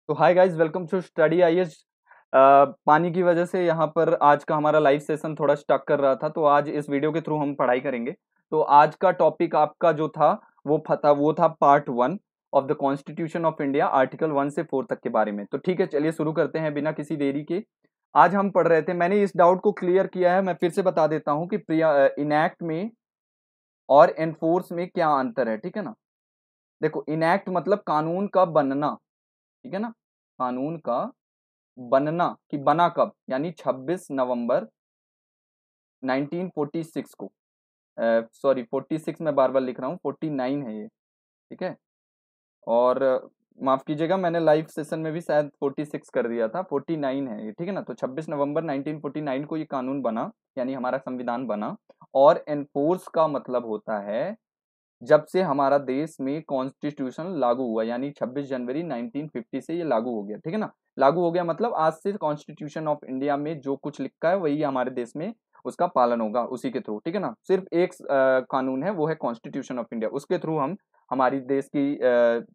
तो hi guys, welcome to study IAS. पानी की वजह से यहाँ पर आज का हमारा लाइव सेशन थोड़ा स्टक कर रहा था, तो आज इस वीडियो के थ्रू हम पढ़ाई करेंगे। तो आज का टॉपिक आपका जो था वो था part 1 of the constitution of India, article 1 से 4 तक के बारे में। तो ठीक है, चलिए शुरू करते हैं बिना किसी देरी के। आज हम पढ़ रहे थे, मैंने इस डाउट को क्लियर किया है, मैं फिर से बता देता हूँ कि इनैक्ट में और एनफोर्स में क्या अंतर है। ठीक है ना। देखो, इनैक्ट मतलब कानून का बनना, ठीक है ना, कानून का बनना कि बना कब, यानी 26 नवंबर 1946 को। सॉरी, 46 मैं बार बार लिख रहा हूँ, 49 है ये। ठीक है। और माफ कीजिएगा, मैंने लाइव सेशन में भी शायद 46 कर दिया था, 49 है ये। ठीक है ना। तो 26 नवंबर 1949 को ये कानून बना, यानी हमारा संविधान बना। और एनफोर्स का मतलब होता है जब से हमारा देश में कॉन्स्टिट्यूशन लागू हुआ, यानी 26 जनवरी 1950 से ये लागू हो गया। ठीक है ना। लागू हो गया मतलब आज से कॉन्स्टिट्यूशन ऑफ इंडिया में जो कुछ लिखा है वही हमारे देश में उसका पालन होगा उसी के थ्रू। ठीक है ना। सिर्फ एक कानून है, वो है कॉन्स्टिट्यूशन ऑफ इंडिया, उसके थ्रू हम हमारी देश की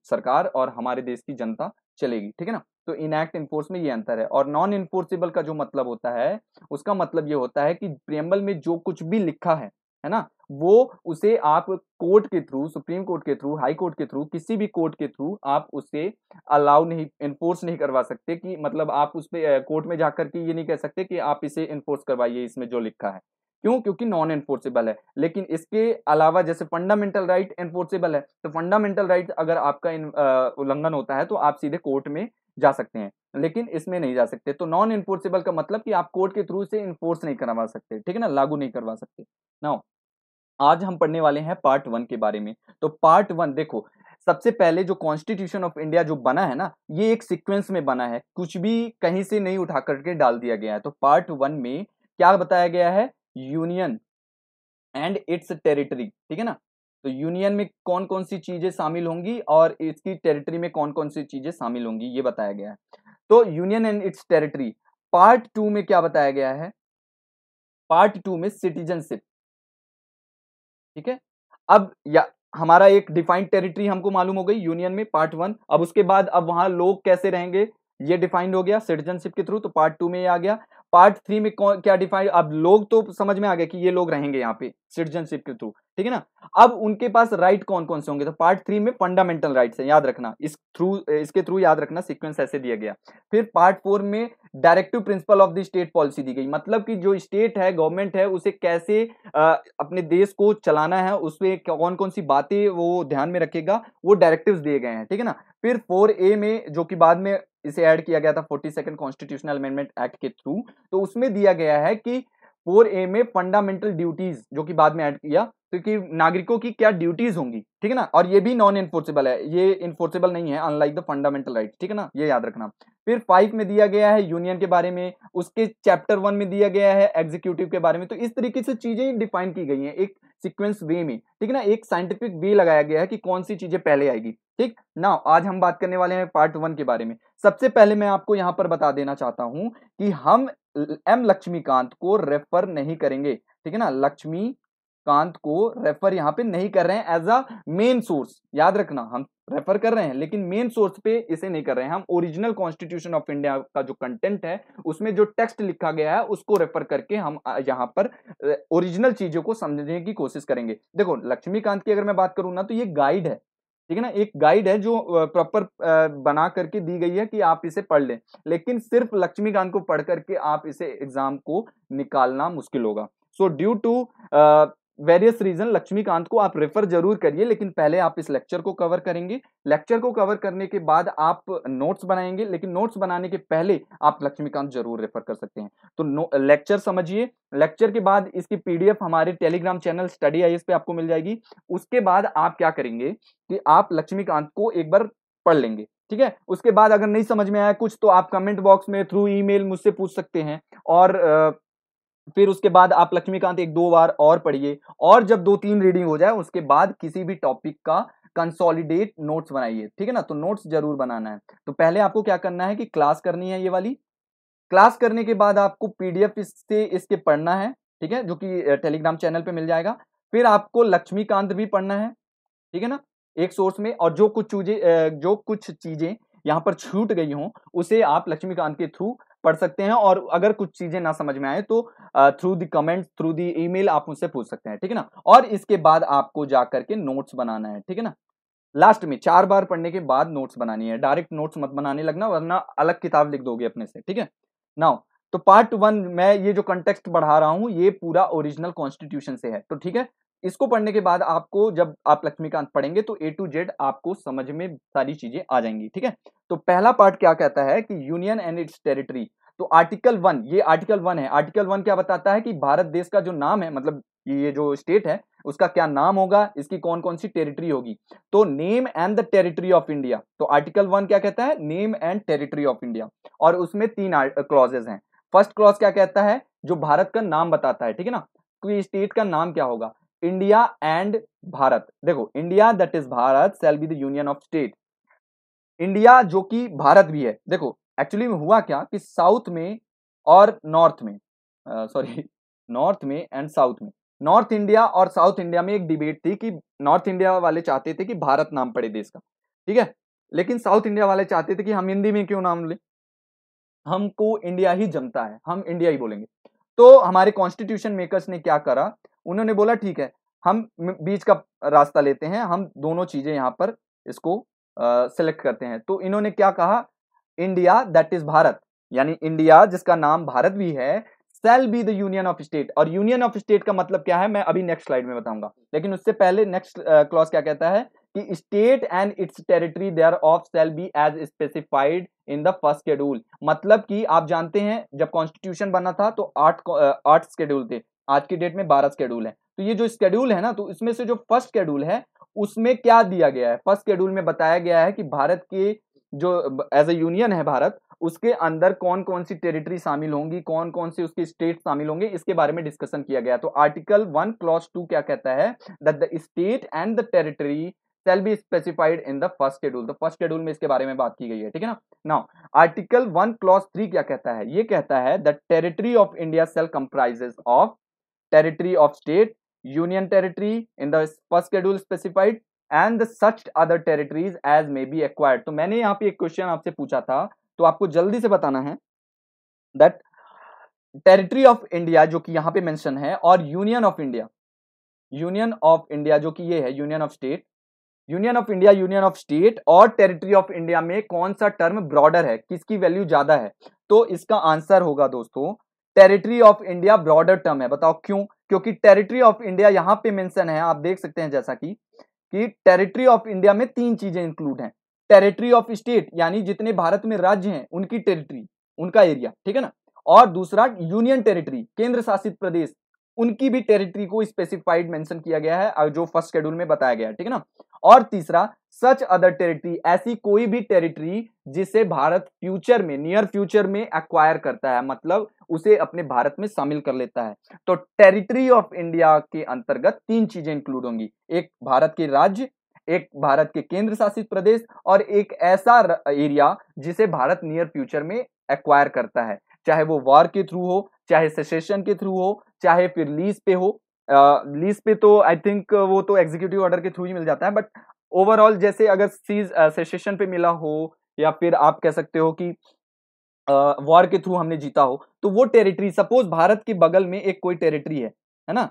सरकार और हमारे देश की जनता चलेगी। ठीक है ना। तो इनएक्ट इन्फोर्स में ये अंतर है। और नॉन इन्फोर्सेबल का जो मतलब होता है, उसका मतलब ये होता है कि प्रियम्बल में जो कुछ भी लिखा है ना, वो उसे आप कोर्ट के थ्रू, सुप्रीम कोर्ट के थ्रू, हाई कोर्ट के थ्रू, किसी भी कोर्ट के थ्रू आप उसे अलाउ नहीं, इन्फोर्स नहीं करवा सकते। कि मतलब आप उस पे कोर्ट में जाकर के ये नहीं कह सकते कि आप इसे इन्फोर्स करवाइए, इसमें जो लिखा है। क्यों? क्योंकि नॉन एनफोर्सेबल है। लेकिन इसके अलावा जैसे फंडामेंटल राइट एनफोर्सेबल है, तो फंडामेंटल राइट अगर आपका उल्लंघन होता है तो आप सीधे कोर्ट में जा सकते हैं, लेकिन इसमें नहीं जा सकते। तो नॉन एनफोर्सेबल का मतलब कि आप कोर्ट के थ्रू से इन्फोर्स नहीं करवा सकते। ठीक है ना, लागू नहीं करवा सकते। नाउ आज हम पढ़ने वाले हैं पार्ट 1 के बारे में। तो पार्ट 1 देखो, सबसे पहले जो कॉन्स्टिट्यूशन ऑफ इंडिया जो बना है ना, ये एक सीक्वेंस में बना है, कुछ भी कहीं से नहीं उठा करके डाल दिया गया है। तो पार्ट 1 में क्या बताया गया है? Union and its territory. ठीक है ना। तो यूनियन में कौन कौन सी चीजें शामिल होंगी और इसकी टेरिटरी में कौन कौन सी चीजें शामिल होंगी, ये बताया गया है। तो union and its territory. Part 2 में क्या बताया गया है? पार्ट 2 में सिटीजनशिप। ठीक है। अब या हमारा एक डिफाइंड टेरिटरी हमको मालूम हो गई यूनियन में, पार्ट 1। अब उसके बाद अब वहां लोग कैसे रहेंगे ये डिफाइंड हो गया सिटीजनशिप के थ्रू, तो पार्ट 2 में ये आ गया। पार्ट 3 में कौन क्या डिफाइंड, अब लोग तो समझ में आ गया कि ये लोग रहेंगे यहाँ पे सिटीजनशिप के थ्रू। ठीक है ना। अब उनके पास राइट कौन कौन से होंगे, तो पार्ट 3 में फंडामेंटल राइट्स है, याद रखना इसके थ्रू याद रखना, सीक्वेंस ऐसे दिया गया। फिर पार्ट 4 में directive principle of the state policy दी गई, मतलब कि जो स्टेट है, गवर्नमेंट है, उसे कैसे अपने देश को चलाना है, उसमें कौन कौन सी बातें वो ध्यान में रखेगा, वो डायरेक्टिव्स दिए गए हैं। ठीक है ना। फिर 4A में, जो कि बाद में इसे ऐड किया गया था 42nd कॉन्स्टिट्यूशनल अमेंडमेंट एक्ट के थ्रू, तो उसमें दिया गया है कि 4A में फंडामेंटल ड्यूटीज, जो कि बाद में ऐड किया, क्योंकि नागरिकों की क्या ड्यूटीज होंगी। ठीक है ना। और ये भी नॉन इन्फोर्सेबल है, ये इन्फोर्सेबल नहीं है, अनलाइक द फंडामेंटल राइट। ठीक है ना, ये याद रखना। फिर 5 में दिया गया है यूनियन के बारे में, उसके चैप्टर 1 में दिया गया है एग्जीक्यूटिव के बारे में। तो इस तरीके से चीजें डिफाइन की गई हैं एक सीक्वेंस वे में। ठीक है ना, एक साइंटिफिक वे लगाया गया है कि कौन सी चीजें पहले आएगी। ठीक ना। आज हम बात करने वाले हैं पार्ट 1 के बारे में। सबसे पहले मैं आपको यहां पर बता देना चाहता हूं कि हम एम लक्ष्मीकांत को रेफर नहीं करेंगे। ठीक है ना, लक्ष्मीकांत को रेफर यहां पे नहीं कर रहे हैं एज अ मेन सोर्स, याद रखना। हम रेफर कर रहे हैं लेकिन मेन सोर्स पे इसे नहीं कर रहे हैं। हम ओरिजिनल कॉन्स्टिट्यूशन ऑफ इंडिया का जो कंटेंट है, उसमें जो टेक्स्ट लिखा गया है, उसको रेफर करके हम यहां पर ओरिजिनल चीजों को समझने की कोशिश करेंगे। देखो, लक्ष्मीकांत की अगर मैं बात करूं ना, तो ये गाइड है। ठीक है ना, एक गाइड है जो प्रॉपर बना करके दी गई है कि आप इसे पढ़ लें। लेकिन सिर्फ लक्ष्मीकांत को पढ़ करके आप इसे एग्जाम को निकालना मुश्किल होगा। So due to various reason Laxmikanth को आप रेफर जरूर करिए, लेकिन पहले आप इस लेक्चर को कवर करेंगे। लेक्चर को कवर करने के बाद आप नोट्स बनाएंगे, लेकिन नोट्स बनाने के पहले आप लक्ष्मीकांत जरूर रेफर कर सकते हैं। तो लेक्चर समझिए, लेक्चर के बाद इसकी पीडीएफ हमारे टेलीग्राम चैनल स्टडी आईएएस पे आपको मिल जाएगी। उसके बाद आप क्या करेंगे कि आप लक्ष्मीकांत को एक बार पढ़ लेंगे। ठीक है। उसके बाद अगर नहीं समझ में आया कुछ, तो आप कमेंट बॉक्स में थ्रू ईमेल मुझसे पूछ सकते हैं। और फिर उसके बाद आप लक्ष्मीकांत एक दो बार और पढ़िए, और जब 2-3 रीडिंग हो जाए उसके बाद किसी भी टॉपिक का कंसोलिडेट नोट्स बनाइए। ठीक है ना। तो नोट्स जरूर बनाना है। तो पहले आपको क्या करना है कि क्लास करनी है, ये वाली क्लास करने के बाद आपको पीडीएफ इससे इसके पढ़ना है। ठीक है, जो कि टेलीग्राम चैनल पे मिल जाएगा। फिर आपको लक्ष्मीकांत भी पढ़ना है। ठीक है ना, एक सोर्स में। और जो कुछ चीजें यहाँ पर छूट गई हो उसे आप लक्ष्मीकांत के थ्रू पढ़ सकते हैं, और अगर कुछ चीजें ना समझ में आए तो through the comment, through the email आप मुझसे पूछ सकते हैं, ठीक है ना। और इसके बाद आपको जा करके नोट्स बनाना है, ठीक है ना। लास्ट में 4 बार पढ़ने के बाद नोट्स बनानी है, डायरेक्ट नोट्स मत बनाने लगना वरना अलग किताब लिख दोगे अपने से, ठीक है। नाउ तो पार्ट 1 मैं ये जो कंटेक्स्ट बढ़ा रहा हूं ये पूरा ओरिजिनल कॉन्स्टिट्यूशन से है, तो ठीक है। इसको पढ़ने के बाद आपको जब आप लक्ष्मीकांत पढ़ेंगे तो A to Z आपको समझ में सारी चीजें आ जाएंगी, ठीक है। तो पहला पार्ट क्या कहता है कि यूनियन एंड इट्स टेरिटरी। तो आर्टिकल 1, ये आर्टिकल 1 है। आर्टिकल 1 क्या बताता है कि भारत देश का जो नाम है, मतलब ये जो स्टेट है उसका क्या नाम होगा, इसकी कौन कौन सी टेरिटरी होगी। तो name and the territory of India, तो आर्टिकल 1 क्या कहता है, name and territory of India, और उसमें 3 क्लॉजेज हैं। फर्स्ट क्लॉज क्या कहता है, जो भारत का नाम बताता है, ठीक है ना। तो स्टेट का नाम क्या होगा, इंडिया एंड भारत। देखो, India that is Bharat shall be the union of state. India जो कि भारत भी है। देखो एक्चुअली में हुआ क्या कि साउथ में और नॉर्थ में, सॉरी नॉर्थ में एंड साउथ में, नॉर्थ इंडिया और साउथ इंडिया में एक डिबेट थी कि नॉर्थ इंडिया वाले चाहते थे कि भारत नाम पड़े देश का, ठीक है, लेकिन साउथ इंडिया वाले चाहते थे कि हम हिंदी में क्यों नाम लें, हमको इंडिया ही जमता है, हम इंडिया ही बोलेंगे। तो हमारे कॉन्स्टिट्यूशन मेकर्स ने क्या करा, उन्होंने बोला ठीक है हम बीच का रास्ता लेते हैं, हम दोनों चीजें यहां पर इसको सिलेक्ट करते हैं। तो इन्होंने क्या कहा, इंडिया दैट इज भारत, यानी इंडिया जिसका नाम भारत भी है, शैल be the union of state. और यूनियन ऑफ स्टेट का मतलब क्या है मैं अभी नेक्स्ट स्लाइड में बताऊंगा, लेकिन उससे पहले नेक्स्ट क्लॉज क्या कहता है कि state and its territory thereof shall be as specified in the first schedule. मतलब कि आप जानते हैं जब कॉन्स्टिट्यूशन बना था तो 8 शेड्यूल थे, आज की डेट में 12 शेड्यूल है। तो ये जो शेड्यूल है ना, तो इसमें से जो फर्स्ट शेड्यूल है उसमें क्या दिया गया है, फर्स्ट शेड्यूल में बताया गया है कि भारत के जो एज ए यूनियन है भारत, उसके अंदर कौन कौन सी टेरिटरी शामिल होंगी, कौन कौन सी उसकी स्टेट शामिल होंगे, इसके बारे में डिस्कशन किया गया। तो आर्टिकल 1 क्लॉज 2 क्या कहता है, that the state and the territory shall be specified in the first schedule. तो फर्स्ट शेड्यूल में इसके बारे में बात की गई है, ठीक है ना। नाउ आर्टिकल 1 क्लॉज 3 क्या कहता है, ये कहता है the territory of India shall comprises of territory of state, union territory in the first schedule specified and such other territories as may be acquired. तो मैंने यहाँ पे एक क्वेश्चन आपसे पूछा था, तो आपको जल्दी से बताना है दैट टेरिटरी ऑफ इंडिया जो कि यहाँ पे मेंशन है, और union of India, union of India जो कि ये है union of state, union of India, union of state और टेरिटरी ऑफ इंडिया में कौन सा टर्म ब्रॉडर है, किसकी वैल्यू ज्यादा है। तो इसका आंसर होगा दोस्तों, territory of India broader term है। बताओ क्यों, क्योंकि टेरिटरी ऑफ इंडिया यहाँ पे मेंशन है, आप देख सकते हैं जैसा कि टेरिटरी ऑफ इंडिया में 3 चीजें इंक्लूड हैं। टेरिटरी ऑफ स्टेट यानी जितने भारत में राज्य हैं उनकी टेरिटरी, उनका एरिया, ठीक है ना। और दूसरा यूनियन टेरिटरी, केंद्र शासित प्रदेश, उनकी भी टेरिटरी को स्पेसिफाइड मेंशन किया गया है जो फर्स्ट शेड्यूल में बताया गया है, ठीक है ना। और तीसरा सच अदर टेरिटरी, ऐसी कोई भी टेरिटरी जिसे भारत फ्यूचर में, नियर फ्यूचर में एक्वायर करता है, मतलब उसे अपने भारत में शामिल कर लेता है। तो टेरिटरी ऑफ इंडिया के अंतर्गत 3 चीजें इंक्लूड होंगी, एक भारत के राज्य, एक भारत के केंद्र शासित प्रदेश, और एक ऐसा एरिया जिसे भारत नियर फ्यूचर में एक्वायर करता है, चाहे वो वॉर के थ्रू हो, चाहे सेसेशन के थ्रू हो, चाहे फिर लीज पे हो। लीज पे तो आई थिंक वो तो एग्जीक्यूटिव ऑर्डर के थ्रू ही मिल जाता है, बट ओवरऑल जैसे अगर सीज सेसेशन पे मिला हो, या फिर आप कह सकते हो कि वॉर के थ्रू हमने जीता हो, तो वो टेरिटरी, सपोज भारत के बगल में एक कोई टेरिटरी है ना,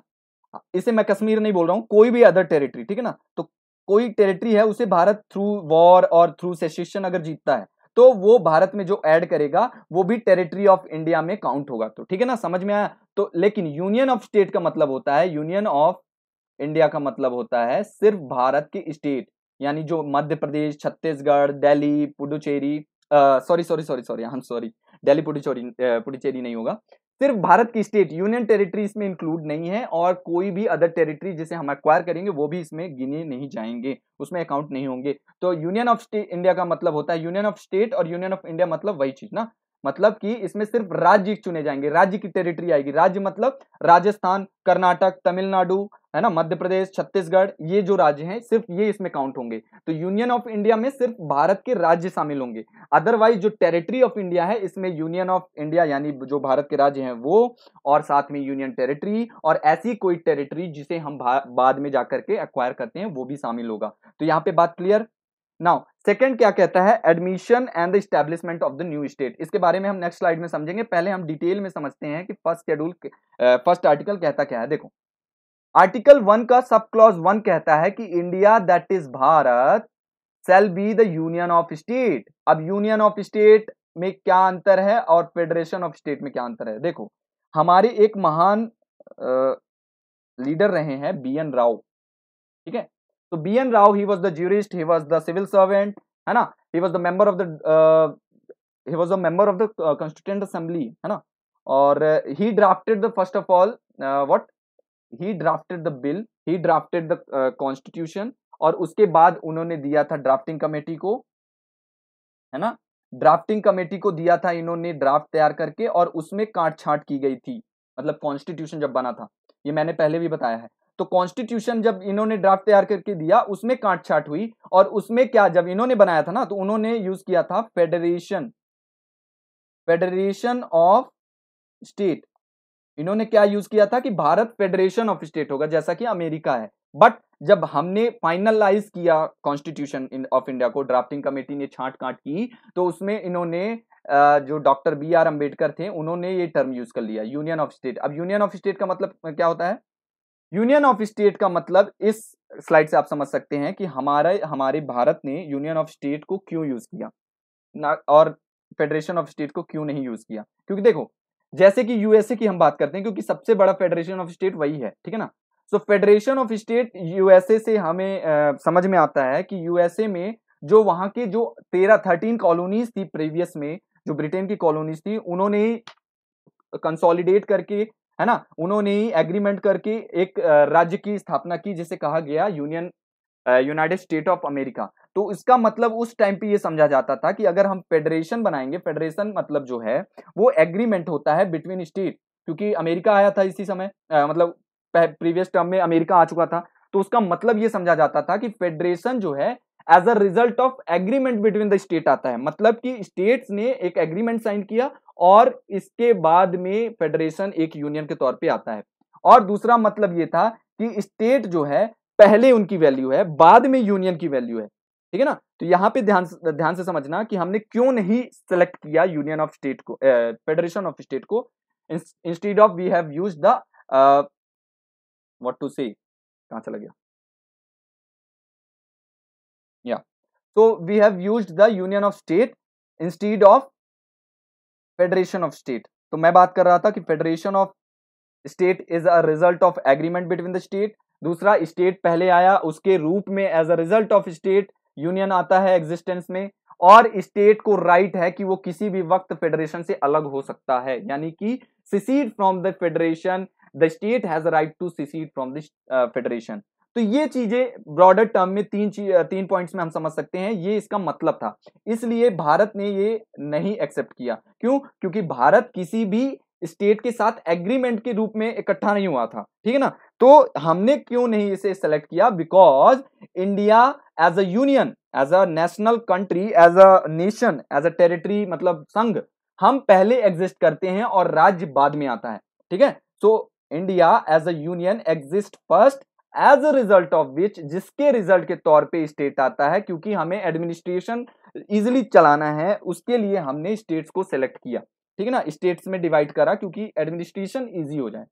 इसे मैं कश्मीर नहीं बोल रहा हूं, कोई भी अदर टेरिटरी, ठीक है ना। तो कोई टेरिटरी है उसे भारत थ्रू वॉर और थ्रू सेसेशन अगर जीतता है, तो वो भारत में जो ऐड करेगा वो भी टेरिटरी ऑफ इंडिया में काउंट होगा। तो ठीक है ना, समझ में आया। तो लेकिन यूनियन ऑफ स्टेट का मतलब होता है, यूनियन ऑफ इंडिया का मतलब होता है सिर्फ भारत के स्टेट, यानी जो Madhya Pradesh, Chhattisgarh, Delhi, Puducherry, sorry sorry sorry sorry I am sorry, Delhi Puducherry नहीं होगा, सिर्फ भारत की स्टेट, यूनियन टेरिटरी इसमें इंक्लूड नहीं है, और कोई भी अदर टेरिटरी जिसे हम एक्वायर करेंगे वो भी इसमें गिने नहीं जाएंगे, उसमें अकाउंट नहीं होंगे। तो यूनियन ऑफ इंडिया का मतलब होता है यूनियन ऑफ स्टेट, और यूनियन ऑफ इंडिया मतलब वही चीज ना, मतलब कि इसमें सिर्फ राज्य चुने जाएंगे, राज्य की टेरिटरी आएगी। राज्य मतलब राजस्थान, कर्नाटक, तमिलनाडु, है ना, मध्य प्रदेश, छत्तीसगढ़, ये जो राज्य हैं सिर्फ ये इसमें काउंट होंगे। तो यूनियन ऑफ इंडिया में सिर्फ भारत के राज्य शामिल होंगे, अदरवाइज जो टेरिटरी ऑफ इंडिया है इसमें यूनियन ऑफ इंडिया यानी जो भारत के राज्य हैं वो, और साथ में यूनियन टेरिटरी, और ऐसी कोई टेरिटरी जिसे हम बाद में जाकर के एक्वायर करते हैं वो भी शामिल होगा। तो यहाँ पे बात क्लियर। नाउ सेकंड क्या कहता है, admission and the establishment of the new state. इसके बारे में हम नेक्स्ट स्लाइड में समझेंगे, पहले हम डिटेल में समझते हैं कि फर्स्ट आर्टिकल कहता क्या है। देखो आर्टिकल 1 का सब क्लॉज 1 कहता है कि India that is Bharat shall be the union of state. अब यूनियन ऑफ स्टेट में क्या अंतर है और फेडरेशन ऑफ स्टेट में क्या अंतर है। देखो हमारे एक महान लीडर रहे हैं बी एन राव, ठीक है। तो B N Rao he was the jurist, he was the civil servant, है ना, he was the member of the he was the member of the constituent assembly, है ना। और he drafted the first of all what, he drafted the bill, he drafted the constitution, और उसके बाद उन्होंने दिया था ड्राफ्टिंग कमेटी को, है ना। ड्राफ्टिंग कमेटी को दिया था इन्होंने ड्राफ्ट तैयार करके, और उसमें काट छांट की गई थी, मतलब कॉन्स्टिट्यूशन जब बना था, ये मैंने पहले भी बताया है। तो कॉन्स्टिट्यूशन जब इन्होंने ड्राफ्ट तैयार करके दिया उसमें काट छांट हुई, और उसमें क्या, जब इन्होंने बनाया था ना तो उन्होंने यूज किया था फेडरेशन, फेडरेशन ऑफ स्टेट। इन्होंने क्या यूज किया था कि भारत फेडरेशन ऑफ स्टेट होगा जैसा कि अमेरिका है। बट जब हमने फाइनलाइज किया कॉन्स्टिट्यूशन ऑफ इंडिया को, ड्राफ्टिंग कमेटी ने छांट काट की, तो उसमें इन्होंने जो डॉक्टर बी आर अम्बेडकर थे उन्होंने ये टर्म यूज कर लिया, यूनियन ऑफ स्टेट। अब यूनियन ऑफ स्टेट का मतलब क्या होता है, यूनियन ऑफ स्टेट का मतलब इस स्लाइड से आप समझ सकते हैं कि हमारे भारत ने यूनियन ऑफ स्टेट को क्यों यूज किया ना, और फेडरेशन ऑफ स्टेट को क्यों नहीं यूज किया। क्योंकि देखो जैसे कि यूएसए की हम बात करते हैं, क्योंकि सबसे बड़ा फेडरेशन ऑफ स्टेट वही है, ठीक है ना। सो फेडरेशन ऑफ स्टेट यूएसए से हमें समझ में आता है कि यूएसए में जो वहां के जो 13 कॉलोनीज थी प्रीवियस में, जो ब्रिटेन की कॉलोनीज थी, उन्होंने कंसोलिडेट करके, है ना, उन्होंने ही एग्रीमेंट करके एक राज्य की स्थापना की जिसे कहा गया यूनाइटेड स्टेट ऑफ अमेरिका। तो इसका मतलब उस टाइम पे ये समझा जाता था कि अगर हम फेडरेशन बनाएंगे, फेडरेशन मतलब जो है वो एग्रीमेंट होता है बिटवीन स्टेट, क्योंकि अमेरिका आया था इसी समय, मतलब प्रीवियस टर्म में अमेरिका आ चुका था। तो उसका मतलब ये समझा जाता था कि फेडरेशन जो है as a result of agreement between the state आता है, मतलब कि स्टेट्स ने एक एग्रीमेंट साइन किया और इसके बाद में फेडरेशन एक यूनियन के तौर पे आता है। और दूसरा मतलब ये था कि स्टेट जो है पहले उनकी वैल्यू है, बाद में यूनियन की वैल्यू है, ठीक है ना। तो यहां पे ध्यान से समझना कि हमने क्यों नहीं सेलेक्ट किया यूनियन ऑफ स्टेट को, फेडरेशन ऑफ स्टेट को, instead of we have used the what to say, कहां चला गया, या so we have used the union of state instead of federation of state. तो मैं बात कर रहा था कि federation of state is a result of agreement between the state. दूसरा, स्टेट पहले आया, उसके रूप में as a result of state union आता है एग्जिस्टेंस में। और स्टेट को राइट है कि वो किसी भी वक्त फेडरेशन से अलग हो सकता है, यानी कि secede from the federation, the state has a right to secede from the federation. तो ये चीजें ब्रॉडर टर्म में तीन पॉइंट्स में हम समझ सकते हैं, ये इसका मतलब था। इसलिए भारत ने ये नहीं एक्सेप्ट किया। क्यों? क्योंकि भारत किसी भी स्टेट के साथ एग्रीमेंट के रूप में इकट्ठा नहीं हुआ था, ठीक है ना। तो हमने क्यों नहीं इसे सेलेक्ट किया, because India as a union, as a national country, as a nation, as a territory, मतलब संघ, हम पहले एग्जिस्ट करते हैं और राज्य बाद में आता है, ठीक है। So India as a union exist first, as a result of which, जिसके रिजल्ट के तौर पे स्टेट आता है, क्योंकि हमें एडमिनिस्ट्रेशन इजिली चलाना है, उसके लिए हमने स्टेट्स को सेलेक्ट किया, ठीक है ना, स्टेट्स में डिवाइड करा क्योंकि एडमिनिस्ट्रेशन इजी हो जाए।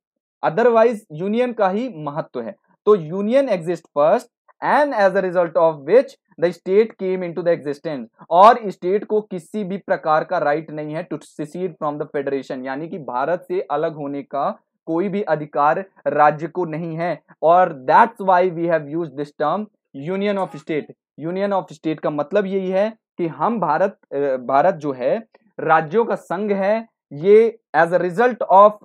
अदरवाइज यूनियन का ही महत्व है। तो union exist first and as a result of which the state came into the existence. और स्टेट को किसी भी प्रकार का राइट नहीं है to secede from the federation, यानी कि भारत से अलग होने का कोई भी अधिकार राज्य को नहीं है। और that's why we have used this term union of state. Union of state का मतलब यही है कि हम भारत जो है राज्यों का संघ है। ये एज अ रिजल्ट ऑफ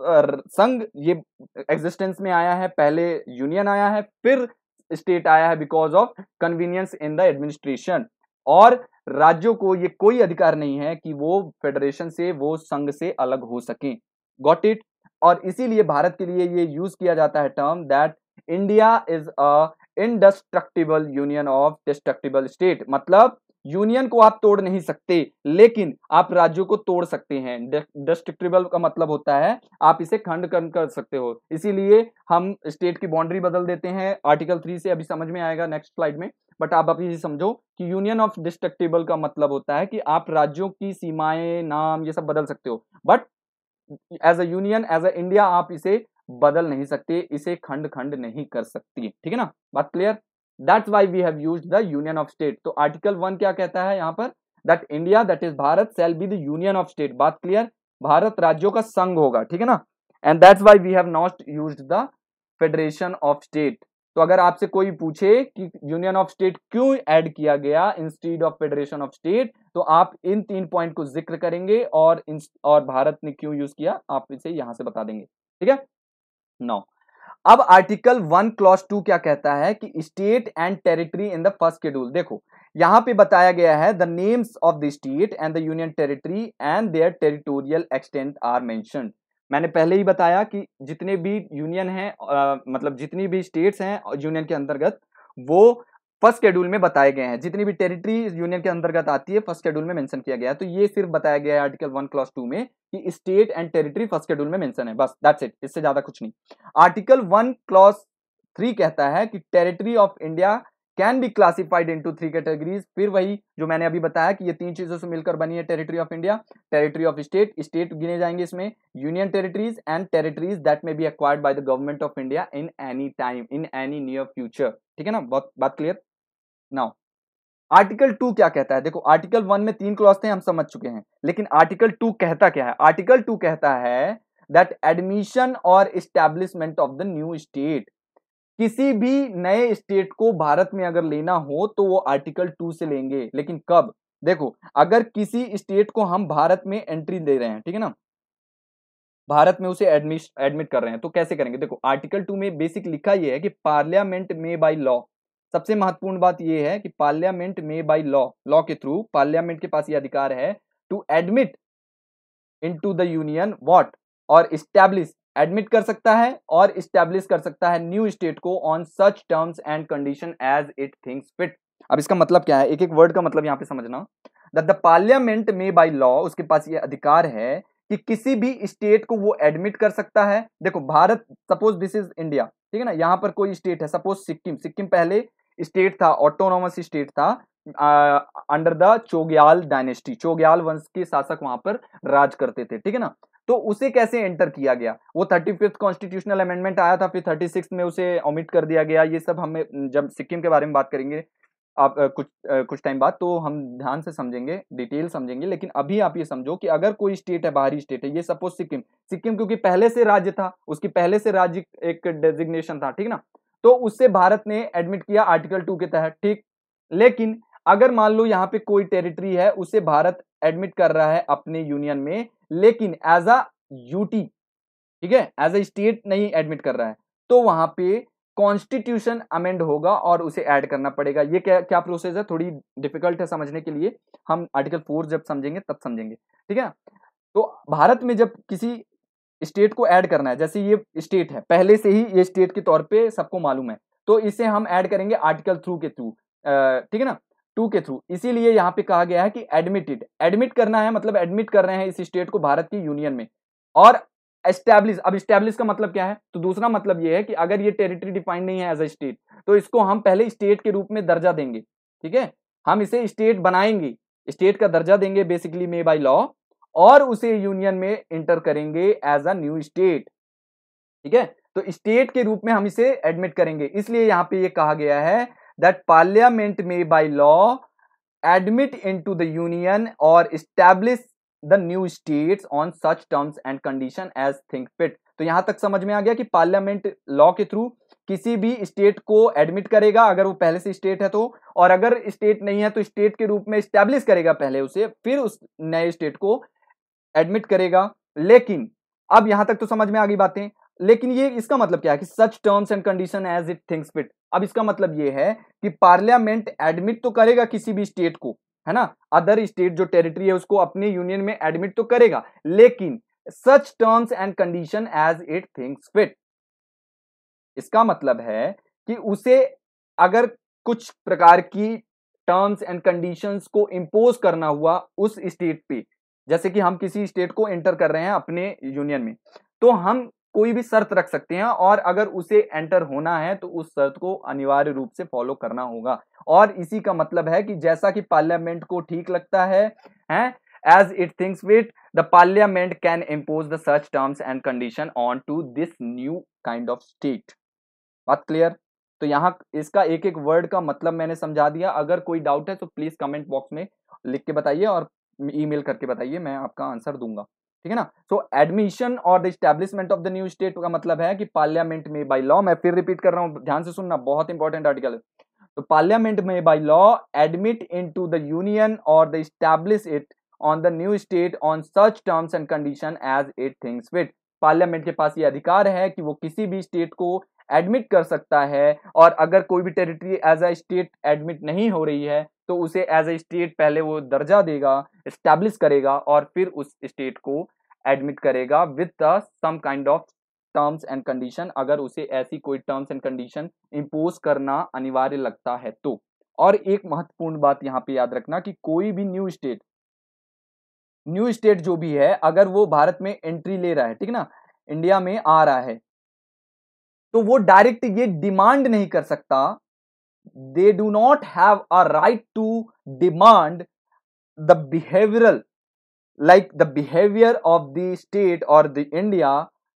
संघ ये एग्जिस्टेंस में आया है, पहले यूनियन आया है, फिर स्टेट आया है because of convenience in the administration. और राज्यों को ये कोई अधिकार नहीं है कि वो फेडरेशन से, वो संघ से अलग हो सके। Got it. और इसीलिए भारत के लिए ये यूज किया जाता है term that India is a indestructible union of destructible state. मतलब यूनियन को आप तोड़ नहीं सकते, लेकिन आप राज्यों को तोड़ सकते हैं। डिस्ट्रक्टिबल का मतलब होता है आप इसे खंड कर सकते हो। इसीलिए हम स्टेट की बाउंड्री बदल देते हैं आर्टिकल 3 से, अभी समझ में आएगा नेक्स्ट स्लाइड में। बट आप अभी समझो कि यूनियन ऑफ डिस्ट्रक्टिबल का मतलब होता है कि आप राज्यों की सीमाएं, नाम, ये सब बदल सकते हो, but as a union, as a India आप इसे बदल नहीं सकते, इसे खंड खंड नहीं कर सकती, ठीक है ना, बात clear. That's why we have used the union of state. तो आर्टिकल 1 क्या कहता है यहाँ पर, that India, that is Bharat, shall be the union of state, बात क्लियर, भारत राज्यों का संघ होगा, ठीक है ना। And that's why we have not used the federation of state. तो अगर आपसे कोई पूछे कि यूनियन ऑफ स्टेट क्यों ऐड किया गया instead of federation of state, तो आप इन 3 पॉइंट को जिक्र करेंगे, और भारत ने क्यों यूज किया आप इसे यहां से बता देंगे, ठीक है। नाउ अब आर्टिकल 1 क्लॉज 2 क्या कहता है कि state and territory in the first schedule. देखो यहां पे बताया गया है the names of the state and the union territory and their territorial extent are mentioned. मैंने पहले ही बताया कि जितने भी यूनियन हैं, मतलब जितनी भी स्टेट्स हैं यूनियन के अंतर्गत, वो फर्स्ट शेड्यूल में बताए गए हैं। जितनी भी टेरिटरी यूनियन के अंतर्गत आती है फर्स्ट शेड्यूल में मेंशन किया गया है। तो ये सिर्फ बताया गया है आर्टिकल 1 क्लॉज 2 में कि state and territory first schedule में मेंशन है, बस दैट्स इट, इससे ज्यादा कुछ नहीं। आर्टिकल 1 क्लॉज 3 कहता है कि territory of India can be classified into 3 categories. फिर वही जो मैंने अभी बताया कि ये 3 चीजों से मिलकर बनी है territory of India. Territory of state, state गिने जाएंगे इसमें, union territories and territories that may be acquired by the government of India in any time, in any near future, ठीक है ना, बहुत बात क्लियर। नाउ आर्टिकल 2 क्या कहता है, देखो आर्टिकल 1 में 3 क्लॉज थे, हम समझ चुके हैं, लेकिन आर्टिकल 2 कहता क्या है। आर्टिकल 2 कहता है दैट एडमिशन और establishment of the new state, किसी भी नए स्टेट को भारत में अगर लेना हो तो वो आर्टिकल 2 से लेंगे, लेकिन कब, देखो अगर किसी स्टेट को हम भारत में एंट्री दे रहे हैं, ठीक है ना, भारत में उसे एडमिट कर रहे हैं, तो कैसे करेंगे। देखो आर्टिकल 2 में बेसिक लिखा ये है कि पार्लियामेंट में बाय लॉ, सबसे महत्वपूर्ण बात ये है कि पार्लियामेंट में बाय लॉ, लॉ के थ्रू पार्लियामेंट के पास ये अधिकार है to admit into the union what, और इस्टेब्लिश, एडमिट कर सकता है और इस्टेब्लिश कर सकता है न्यू स्टेट को on such terms and condition as it thinks fit. अब इसका मतलब क्या है, एक एक वर्ड का मतलब यहाँ पे समझना। दैट द पार्लियामेंट में बाय लॉ, उसके पास ये अधिकार है कि किसी भी स्टेट को वो एडमिट कर सकता है। देखो Bharat, suppose this is India, ठीक है ना, यहाँ पर कोई स्टेट है, सपोज सिक्किम, सिक्किम पहले स्टेट था, ऑटोनोमस स्टेट था under the Chogyal dynasty, Chogyal वंश के शासक वहां पर राज करते थे, ठीक है ना। तो उसे कैसे एंटर किया गया, वो 35th कॉन्स्टिट्यूशनल अमेंडमेंट आया था, फिर 36 में उसे ओमिट कर दिया गया। ये सब हमें जब सिक्किम के बारे में बात करेंगे आप कुछ टाइम बाद, तो हम ध्यान से समझेंगे, डिटेल समझेंगे। लेकिन अभी आप ये समझो कि अगर कोई स्टेट है, बाहरी स्टेट है, ये सपोज सिक्किम, सिक्किम क्योंकि पहले से राज्य था, उसकी पहले से राज्य एक डेजिग्नेशन था, ठीक ना, तो उससे भारत ने एडमिट किया आर्टिकल 2 के तहत, ठीक। लेकिन अगर मान लो यहाँ पे कोई टेरिटरी है, उसे भारत एडमिट कर रहा है अपने यूनियन में, लेकिन एज अ यूटी, ठीक है, एज अ स्टेट नहीं एडमिट कर रहा है, तो वहां पे कॉन्स्टिट्यूशन अमेंड होगा और उसे ऐड करना पड़ेगा। ये क्या क्या प्रोसेस है, थोड़ी डिफिकल्ट है समझने के लिए, हम आर्टिकल 4 जब समझेंगे तब समझेंगे, ठीक है। तो भारत में जब किसी स्टेट को ऐड करना है, जैसे ये स्टेट है, पहले से ही ये स्टेट के तौर पे सबको मालूम है, तो इसे हम ऐड करेंगे आर्टिकल थ्रू के थ्रू, ठीक है ना, 2 के थ्रू। इसीलिए यहाँ पे कहा गया है कि एडमिटेड, एडमिट करना है मतलब एडमिट कर रहे हैं इस स्टेट को भारत की यूनियन में। और एस्टैब्लिश, अब एस्टैब्लिश का मतलब क्या है, तो दूसरा मतलब ये है कि अगर ये टेरिटरी डिफाइंड नहीं है एज अ स्टेट, तो इसको हम पहले स्टेट के रूप में दर्जा देंगे, ठीक है, हम इसे स्टेट बनाएंगे, स्टेट का दर्जा देंगे बेसिकली मे बाय लॉ, और उसे यूनियन में इंटर करेंगे एज अ न्यू स्टेट, ठीक है। तो स्टेट के रूप में हम इसे एडमिट करेंगे, इसलिए यहां पे ये कहा गया है दैट पार्लियामेंट में by law admit into the union और establish the new states on such terms and condition as think fit. तो यहां तक समझ में आ गया कि पार्लियामेंट लॉ के थ्रू किसी भी स्टेट को एडमिट करेगा अगर वो पहले से स्टेट है तो, और अगर स्टेट नहीं है तो स्टेट के रूप में एस्टैब्लिश करेगा पहले उसे, फिर उस नए स्टेट को एडमिट करेगा। लेकिन अब यहां तक तो समझ में आ गई बातें, लेकिन ये इसका मतलब क्या है कि such terms and condition as it thinks fit. अब इसका मतलब ये है कि पार्लियामेंट एडमिट तो करेगा किसी भी स्टेट को, है ना, अदर स्टेट जो टेरिटरी है उसको अपने यूनियन में एडमिट तो करेगा, लेकिन such terms and condition as it thinks fit. इसका मतलब है कि उसे अगर कुछ प्रकार की टर्म्स एंड कंडीशंस को इंपोज करना हुआ उस स्टेट पे, जैसे कि हम किसी स्टेट को एंटर कर रहे हैं अपने यूनियन में, तो हम कोई भी शर्त रख सकते हैं और अगर उसे एंटर होना है तो उस शर्त को अनिवार्य रूप से फॉलो करना होगा। और इसी का मतलब है कि जैसा कि पार्लियामेंट को ठीक लगता है, as it thinks fit, the parliament can impose the such terms and condition on to this new kind of state. बात क्लियर? तो यहाँ इसका एक एक वर्ड का मतलब मैंने समझा दिया। अगर कोई डाउट है तो प्लीज कमेंट बॉक्स में लिख के बताइए और ईमेल करके बताइए, मैं आपका आंसर दूंगा, ठीक है ना। सो एडमिशन और the establishment of the new state का मतलब है कि पार्लियामेंट में बाय लॉ, मैं फिर रिपीट कर रहा हूं, ध्यान से सुनना, बहुत इंपॉर्टेंट आर्टिकल है। तो पार्लियामेंट में by law admit into the union और the establish it on the new state on such terms and condition as it thinks fit. Parliament के पास ये अधिकार है कि वो किसी भी स्टेट को एडमिट कर सकता है, और अगर कोई भी territory as a state admit नहीं हो रही है तो उसे एज अ स्टेट पहले वो दर्जा देगा, एस्टैब्लिश करेगा और फिर उस स्टेट को एडमिट करेगा with some kind of terms and condition, अगर उसे ऐसी कोई टर्म्स एंड कंडीशन इंपोज करना अनिवार्य लगता है तो। और एक महत्वपूर्ण बात यहाँ पे याद रखना कि कोई भी न्यू स्टेट जो भी है, अगर वो भारत में एंट्री ले रहा है, ठीक है ना, इंडिया में आ रहा है, तो वो डायरेक्ट ये डिमांड नहीं कर सकता, they do not have a right to demand the behavioral, like the behavior of the state or the India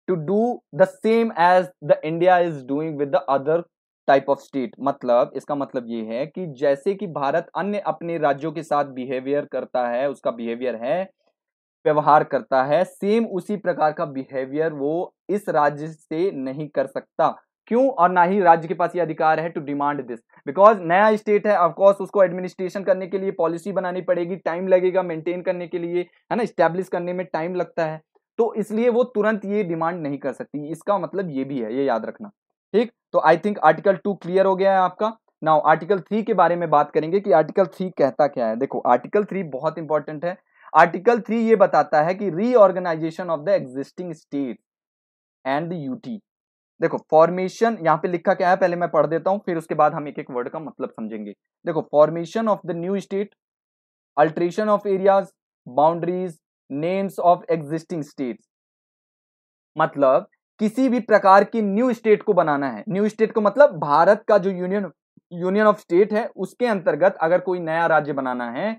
to do the same as the India is doing with the other type of state। मतलब इसका मतलब ये है कि जैसे कि भारत अन्य अपने राज्यों के साथ बिहेवियर करता है, उसका बिहेवियर है, व्यवहार करता है, सेम उसी प्रकार का बिहेवियर वो इस राज्य से नहीं कर सकता। क्यों? और ना ही राज्य के पास ये अधिकार है टू डिमांड दिस, बिकॉज नया स्टेट है, ऑफ कोर्स उसको एडमिनिस्ट्रेशन करने के लिए पॉलिसी बनानी पड़ेगी, टाइम लगेगा मेंटेन करने के लिए, है ना, स्टैब्लिश करने में टाइम लगता है, तो इसलिए वो तुरंत ये डिमांड नहीं कर सकती। इसका मतलब ये भी है, ये याद रखना, ठीक। तो आई थिंक आर्टिकल 2 क्लियर हो गया है आपका। नाउ आर्टिकल 3 के बारे में बात करेंगे कि आर्टिकल 3 कहता क्या है। देखो आर्टिकल 3 बहुत इंपॉर्टेंट है। आर्टिकल 3 ये बताता है कि reorganization of the existing state and UT. देखो फॉर्मेशन यहाँ पे लिखा क्या है, पहले मैं पढ़ देता हूं, फिर उसके बाद हम एक एक वर्ड का मतलब समझेंगे। देखो formation of the new state, alteration of areas, boundaries, names of existing states. मतलब किसी भी प्रकार की न्यू स्टेट को बनाना है, न्यू स्टेट को मतलब भारत का जो यूनियन ऑफ स्टेट है उसके अंतर्गत अगर कोई नया राज्य बनाना है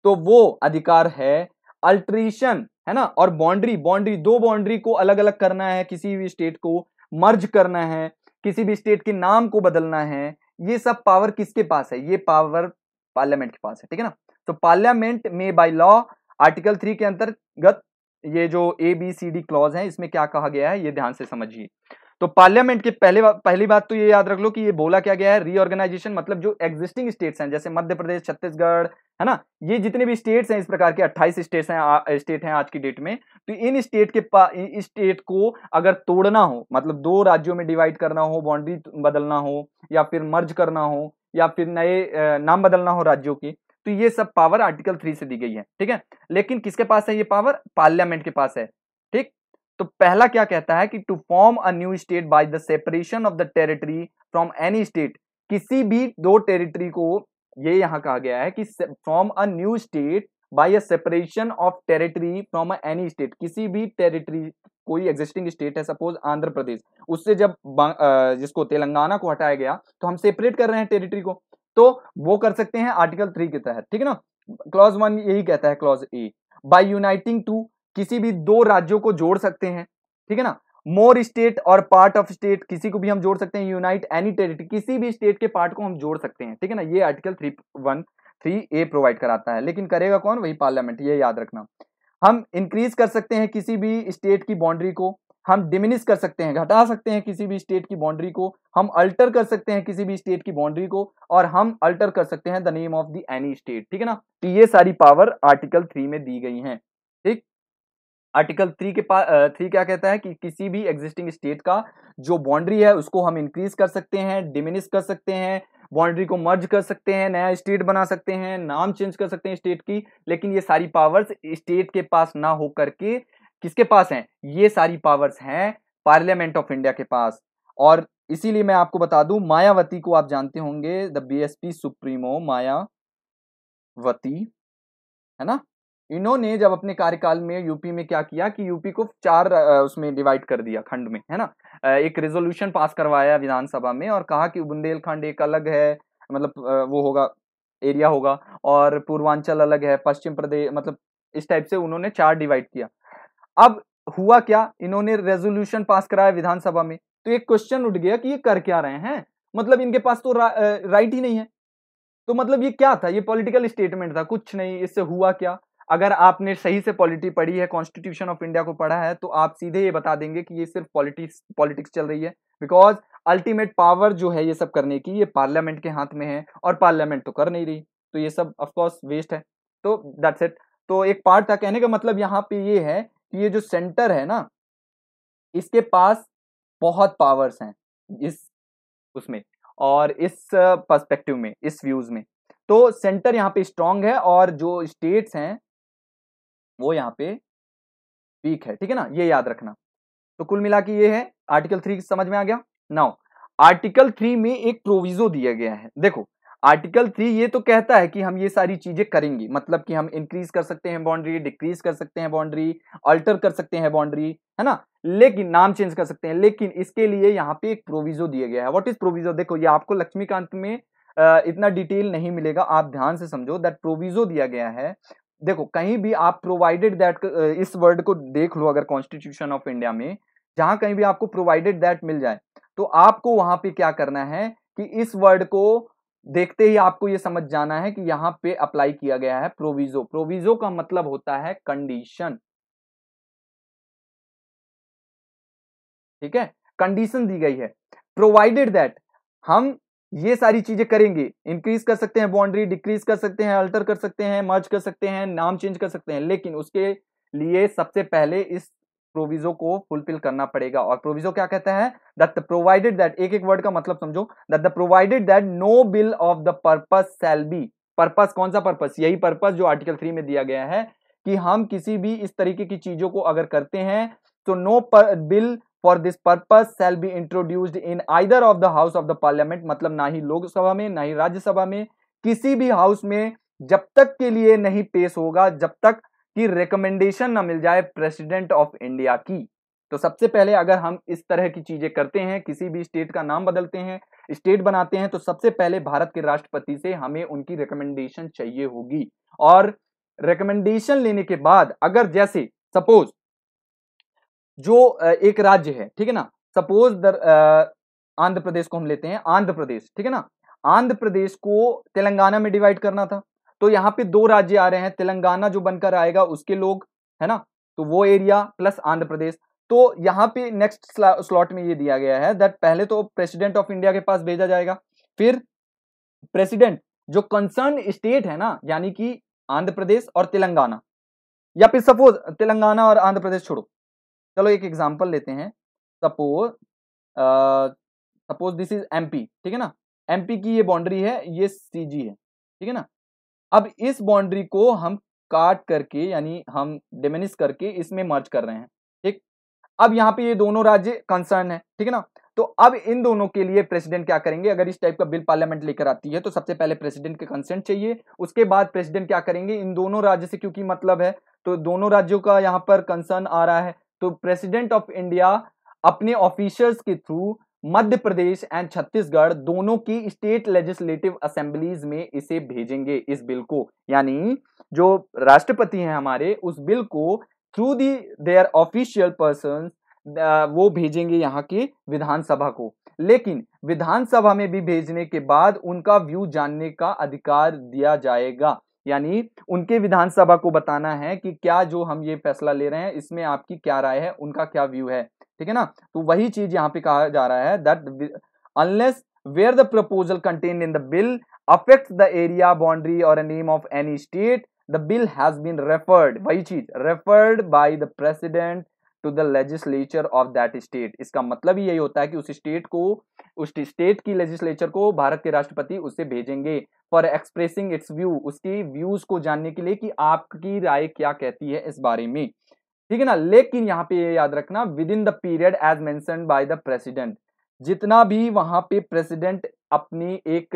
तो वो अधिकार है। अल्ट्रेशन, है ना, और बाउंड्री दो बाउंड्री को अलग अलग करना है, किसी भी स्टेट को मर्ज करना है, किसी भी स्टेट के नाम को बदलना है, ये सब पावर किसके पास है? ये पावर पार्लियामेंट के पास है, ठीक है ना। तो पार्लियामेंट में बाय लॉ, आर्टिकल 3 के अंतर्गत ये जो ABCD क्लॉज है इसमें क्या कहा गया है ये ध्यान से समझिए। तो पार्लियामेंट के पहली बात तो ये याद रख लो कि ये बोला क्या गया है, रीऑर्गेनाइजेशन, मतलब जो एग्जिस्टिंग स्टेट्स हैं जैसे मध्य प्रदेश, छत्तीसगढ़, है ना, ये जितने भी स्टेट्स हैं इस प्रकार के 28 स्टेट हैं आज की डेट में, तो इन स्टेट को अगर तोड़ना हो, मतलब दो राज्यों में डिवाइड करना हो, बाउंड्री बदलना हो, या फिर मर्ज करना हो, या फिर नए नाम बदलना हो राज्यों के, तो ये सब पावर आर्टिकल 3 से दी गई है, ठीक है। लेकिन किसके पास है ये पावर? पार्लियामेंट के पास है, ठीक। तो पहला क्या कहता है कि to form a new state by the separation of the territory from any state, किसी भी दो टेरिटरी को, ये यहां कहा गया है कि from a new state bye a separation of territory from any state, किसी भी टेरिटरी, कोई एग्जिस्टिंग स्टेट है सपोज आंध्र प्रदेश, उससे जब जिसको तेलंगाना को हटाया गया तो हम सेपरेट कर रहे हैं टेरिटरी को, तो वो कर सकते हैं आर्टिकल 3 के तहत, ठीक है ना। क्लॉज 1 यही कहता है, clause A, by uniting two, किसी भी दो राज्यों को जोड़ सकते हैं, ठीक है ना। मोर स्टेट और पार्ट ऑफ स्टेट, किसी को भी हम जोड़ सकते हैं। यूनाइट एनी टेरिटरी, किसी भी स्टेट के पार्ट को हम जोड़ सकते हैं, ठीक है ना। ये आर्टिकल 313A प्रोवाइड कराता है, लेकिन करेगा कौन? वही पार्लियामेंट, ये याद रखना। हम इंक्रीज कर सकते हैं किसी भी स्टेट की बाउंड्री को, हम डिमिनिश कर सकते हैं, घटा सकते हैं किसी भी स्टेट की बाउंड्री को, हम अल्टर कर सकते हैं किसी भी स्टेट की बाउंड्री को, और हम अल्टर कर सकते हैं the name of the any state, ठीक है ना। तो ये सारी पावर आर्टिकल 3 में दी गई हैं, ठीक। आर्टिकल 3 के पास 3 क्या कहता है कि किसी भी एग्जिस्टिंग स्टेट का जो बाउंड्री है उसको हम इंक्रीज कर सकते हैं, डिमिनिश कर सकते हैं, बाउंड्री को मर्ज कर सकते हैं, नया स्टेट बना सकते हैं, नाम चेंज कर सकते हैं स्टेट की, लेकिन ये सारी पावर्स स्टेट के पास ना हो करके किसके पास हैं? ये सारी पावर्स हैं पार्लियामेंट ऑफ इंडिया के पास। और इसीलिए मैं आपको बता दूं, मायावती को आप जानते होंगे, द BSP सुप्रीमो मायावती, है ना, इन्होंने जब अपने कार्यकाल में यूपी में क्या किया कि यूपी को 4 उसमें डिवाइड कर दिया, खंड में, है ना। एक रेजोल्यूशन पास करवाया विधानसभा में और कहा कि बुंदेलखंड एक अलग है, मतलब वो होगा, एरिया होगा, और पूर्वांचल अलग है, पश्चिम प्रदेश, मतलब इस टाइप से उन्होंने 4 डिवाइड किया। अब हुआ क्या, इन्होंने रेजोल्यूशन पास कराया विधानसभा में, तो एक क्वेश्चन उठ गया कि ये कर क्या रहे हैं, मतलब इनके पास तो राइट ही नहीं है। तो मतलब ये क्या था, ये पॉलिटिकल स्टेटमेंट था, कुछ नहीं। इससे हुआ क्या, अगर आपने सही से पॉलिटी पढ़ी है, कॉन्स्टिट्यूशन ऑफ इंडिया को पढ़ा है, तो आप सीधे ये बता देंगे कि ये सिर्फ पॉलिटिक्स पॉलिटिक्स चल रही है, बिकॉज अल्टीमेट पावर जो है ये सब करने की, ये पार्लियामेंट के हाथ में है, और पार्लियामेंट तो कर नहीं रही, तो ये सब ऑफकोर्स वेस्ट है। तो दैट्स इट। तो एक पार्ट था, कहने का मतलब यहाँ पे ये है कि ये जो सेंटर है ना, इसके पास बहुत पावर्स हैं इस उसमें, और इस पर्सपेक्टिव में, इस व्यूज में। तो सेंटर यहाँ पे स्ट्रांग है और जो स्टेट्स हैं वो यहाँ पे वीक है, ठीक है ना, ये याद रखना। तो कुल मिला के ये है, आर्टिकल 3 समझ में आ गया। नाउ आर्टिकल 3 में एक प्रोविजो दिया गया है, देखो आर्टिकल 3 ये तो कहता है कि हम ये सारी चीजें करेंगे, मतलब कि हम इंक्रीज कर सकते हैं बाउंड्री, डिक्रीज कर सकते हैं बाउंड्री, अल्टर कर सकते हैं बाउंड्री, है ना, लेकिन नाम चेंज कर सकते हैं, लेकिन इसके लिए यहाँ पे एक प्रोविजो दिया गया है। व्हाट इज प्रोविजो, देखो ये आपको लक्ष्मीकांत में इतना डिटेल नहीं मिलेगा, आप ध्यान से समझो। दैट प्रोविजो दिया गया है, देखो कहीं भी आप प्रोवाइडेड दैट, इस वर्ड को देख लो अगर कॉन्स्टिट्यूशन ऑफ इंडिया में, जहां कहीं भी आपको प्रोवाइडेड दैट मिल जाए, तो आपको वहां पे क्या करना है कि इस वर्ड को देखते ही आपको ये समझ जाना है कि यहां पे अप्लाई किया गया है प्रोविजो। प्रोविजो का मतलब होता है कंडीशन, ठीक है, कंडीशन दी गई है, प्रोवाइडेड दैट हम ये सारी चीजें करेंगे, इंक्रीज कर सकते हैं बाउंड्री, डिक्रीज कर सकते हैं, अल्टर कर सकते हैं, मर्ज कर सकते हैं, नाम चेंज कर सकते हैं, लेकिन उसके लिए सबसे पहले इस प्रोविजो को फुलफिल करना पड़ेगा। और प्रोविजो क्या कहता है, दैट प्रोवाइडेड दैट, एक एक वर्ड का मतलब समझो, that the provided that no bill of the purpose shall be, purpose कौन सा पर्पस, यही पर्पस जो आर्टिकल 3 में दिया गया है कि हम किसी भी इस तरीके की चीजों को अगर करते हैं तो no bill for this purpose shall be introduced in either of the house of the parliament, मतलब ना ही लोकसभा में ना ही राज्यसभा में, किसी भी हाउस में जब तक के लिए नहीं पेश होगा जब तक कि रिकमेंडेशन ना मिल जाए प्रेसिडेंट ऑफ इंडिया की। तो सबसे पहले अगर हम इस तरह की चीजें करते हैं, किसी भी स्टेट का नाम बदलते हैं, स्टेट बनाते हैं, तो सबसे पहले भारत के राष्ट्रपति से हमें उनकी रिकमेंडेशन चाहिए होगी। और रिकमेंडेशन लेने के बाद अगर जैसे सपोज जो एक राज्य है, ठीक है ना, सपोज आंध्र प्रदेश को हम लेते हैं, आंध्र प्रदेश, ठीक है ना, आंध्र प्रदेश को तेलंगाना में डिवाइड करना था, तो यहाँ पे 2 राज्य आ रहे हैं, तेलंगाना जो बनकर आएगा उसके लोग, है ना, तो वो एरिया प्लस आंध्र प्रदेश। तो यहाँ पे नेक्स्ट स्लॉट में ये दिया गया है दैट पहले तो प्रेसिडेंट ऑफ इंडिया के पास भेजा जाएगा, फिर प्रेसिडेंट जो कंसर्न स्टेट है ना, यानी कि आंध्र प्रदेश और तेलंगाना, या फिर सपोज तेलंगाना और आंध्र प्रदेश छोड़ो, चलो एक एग्जांपल लेते हैं, suppose suppose this is MP, ठीक है ना, एमपी की ये बाउंड्री है, ये सीजी है, ठीक है ना। अब इस बाउंड्री को हम काट करके, यानी हम डिमिनिश करके इसमें मर्ज कर रहे हैं, ठीक। अब यहाँ पे ये दोनों राज्य कंसर्न है, ठीक है ना। तो अब इन दोनों के लिए प्रेसिडेंट क्या करेंगे, अगर इस टाइप का बिल पार्लियामेंट लेकर आती है तो सबसे पहले प्रेसिडेंट के कंसेंट चाहिए, उसके बाद प्रेसिडेंट क्या करेंगे, इन दोनों राज्य से क्योंकि मतलब है, तो दोनों राज्यों का यहाँ पर कंसर्न आ रहा है, तो प्रेसिडेंट ऑफ इंडिया अपने ऑफिशियल्स के थ्रू मध्य प्रदेश एंड छत्तीसगढ़ दोनों की स्टेट लेजिस्लेटिव असेंबलीज में इसे भेजेंगे, इस बिल को, यानी जो राष्ट्रपति हैं हमारे, उस बिल को through the there official person वो भेजेंगे यहाँ की विधानसभा को। लेकिन विधानसभा में भी भेजने के बाद उनका व्यू जानने का अधिकार दिया जाएगा, यानी उनके विधानसभा को बताना है कि क्या जो हम ये फैसला ले रहे हैं इसमें आपकी क्या राय है, उनका क्या व्यू है, ठीक है ना। तो वही चीज यहाँ पे कहा जा रहा है that unless where the proposal contained in the bill affects the area boundary और name of any state the bill has been referred, वही चीज, referred by the president to the legislature of that state. इसका मतलब ही यही होता है कि उस स्टेट को, उस स्टेट की लेजिस्लेचर को भारत के राष्ट्रपति उसे भेजेंगे फॉर एक्सप्रेसिंग इट्स व्यू, उसकी व्यूज को जानने के लिए कि आपकी राय क्या कहती है इस बारे में, ठीक है ना। लेकिन यहाँ पे ये याद रखना, within the period as mentioned by the president, जितना भी वहां पे प्रेसिडेंट अपनी एक